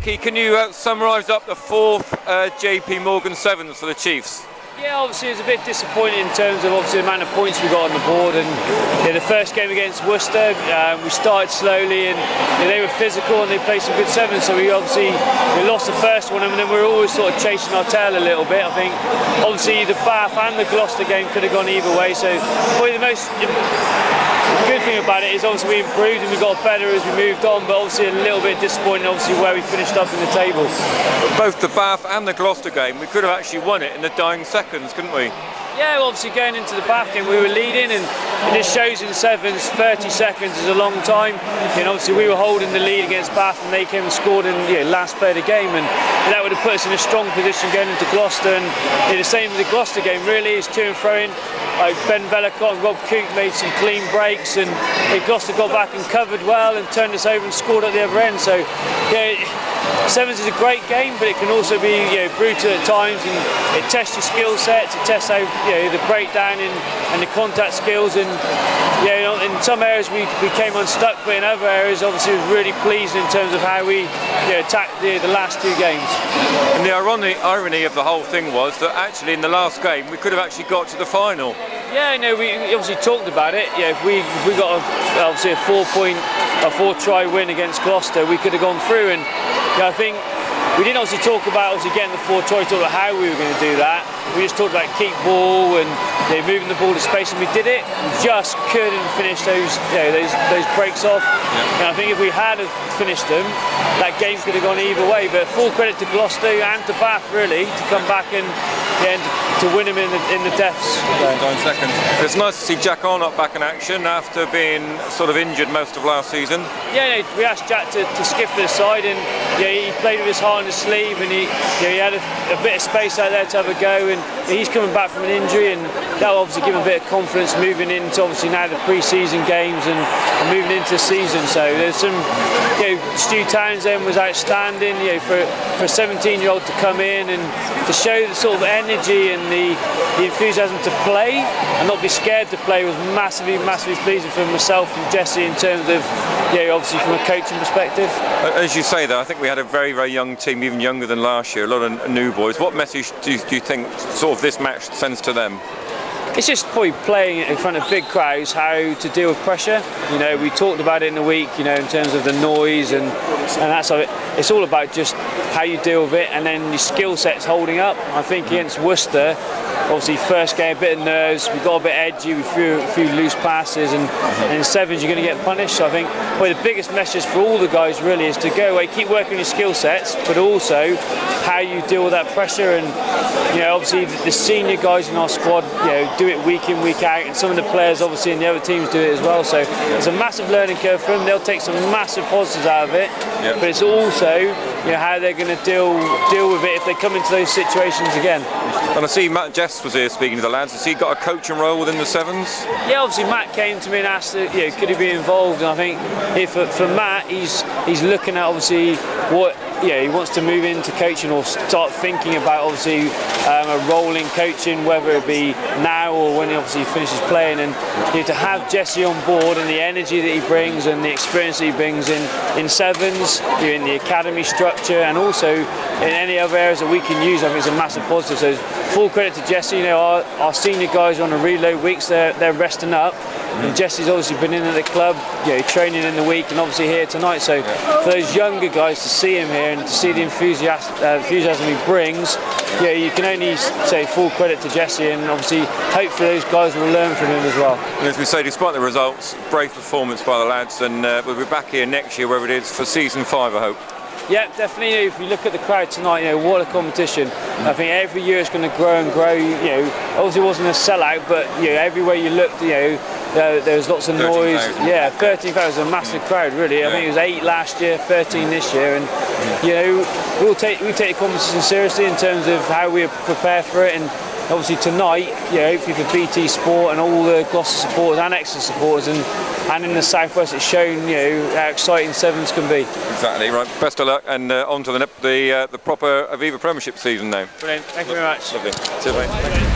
Jackie, can you summarise up the fourth JP Morgan 7's for the Chiefs? Yeah, obviously it was a bit disappointing in terms of obviously the amount of points we got on the board, and the first game against Worcester we started slowly and they were physical and they played some good sevens, so we lost the first one and then we were always sort of chasing our tail a little bit. I think obviously the Bath and the Gloucester game could have gone either way, so probably the most good thing about it is obviously we improved and we got better as we moved on, but obviously a little bit disappointing obviously where we finished up in the table. Both the Bath and the Gloucester game, we could have actually won it in the dying seconds, couldn't we? Yeah, well, obviously going into the Bath game we were leading, and it just shows in sevens 30 seconds is a long time. And obviously we were holding the lead against Bath and they came and scored in last play of the game, and that would have put us in a strong position going into Gloucester. And the same with the Gloucester game really, is to and fro in. Like Ben Vellicott and Rob Cooke made some clean breaks, and Gloucester got back and covered well and turned us over and scored at the other end. So yeah, sevens is a great game, but it can also be brutal at times, and it tests your skill sets, it tests how the breakdown and the contact skills, and in some areas we came unstuck, but in other areas obviously it was really pleasing in terms of how we attacked the last two games. And the irony of the whole thing was that actually in the last game we could have actually got to the final. Yeah, we obviously talked about it. Yeah, if we got obviously a 4-try win against Gloucester, we could have gone through. And I think we didn't obviously talk about getting the 4-try, talk about how we were going to do that. We just talked about keep ball and moving the ball to space, and we did it. We just couldn't finish those breaks off. Yeah. And I think if we had finished them, that game could have gone either way. But full credit to Gloucester and to Bath really to come back and to win them in the deaths. 9 seconds. It's nice to see Jack Arnott back in action after being sort of injured most of last season. Yeah, we asked Jack to skip to the side, and he played with his heart on his sleeve, and he had a bit of space out there to have a go, and he's coming back from an injury, and that'll obviously give him a bit of confidence moving into obviously now the pre-season games and moving into the season. So there's some, Stu Townsend was outstanding, for a 17-year-old to come in and to show the sort of energy and the enthusiasm to play and not be scared to play was massively pleasing for myself and Jesse in terms of, obviously from a coaching perspective. As you say though, I think we had a very, very young team, even younger than last year, a lot of new boys. What message do you think sort of this match sends to them? It's just probably playing in front of big crowds, how to deal with pressure. We talked about it in the week, in terms of the noise and that's how it's all about just how you deal with it, and then your skill set's holding up. I think against Worcester, obviously first game, a bit of nerves, we got a bit edgy, we threw a few loose passes, and in sevens you're going to get punished. So I think probably the biggest message for all the guys really is to go away, keep working on your skill sets, but also how you deal with that pressure. And obviously the senior guys in our squad do it week in, week out, and some of the players obviously in the other teams do it as well. So it's a massive learning curve for them. They'll take some massive positives out of it, but it's also how they're going to deal with it if they come into those situations again. And I see Matt Jess was here speaking to the lads. Has he got a coaching role within the sevens? Yeah, obviously Matt came to me and asked, could he be involved? And I think for Matt, he's looking at obviously what he wants to move into coaching or start thinking about obviously a role in coaching, whether it be now or when he obviously finishes playing. And to have Jesse on board and the energy that he brings and the experience that he brings in sevens, in the academy structure, and also in any other areas that we can use, I think it's a massive positive. So full credit to Jesse. Our senior guys are on a reload weeks, they're resting up. And Jesse's obviously been in at the club, training in the week, and obviously here tonight. So for those younger guys to see him here and to see the enthusiasm he brings, you can only say full credit to Jesse, and obviously hopefully those guys will learn from him as well. And as we say, despite the results, brave performance by the lads, and we'll be back here next year, wherever it is, for season 5, I hope. Yeah, definitely. If you look at the crowd tonight, what a competition. I think every year it's going to grow and grow. Obviously it wasn't a sellout, but everywhere you looked, there was lots of noise. 13,000. 13,000 was a massive crowd, really. I think it was 8 last year, 13 this year, and we take the competition seriously in terms of how we prepare for it. And obviously tonight, hopefully for BT Sport and all the Gloucester supporters and Exeter supporters, and in the southwest, it's shown how exciting sevens can be. Exactly right. Best of luck, and on to the proper Aviva Premiership season now. Brilliant. Thank you very much. Lovely. Cheers, mate.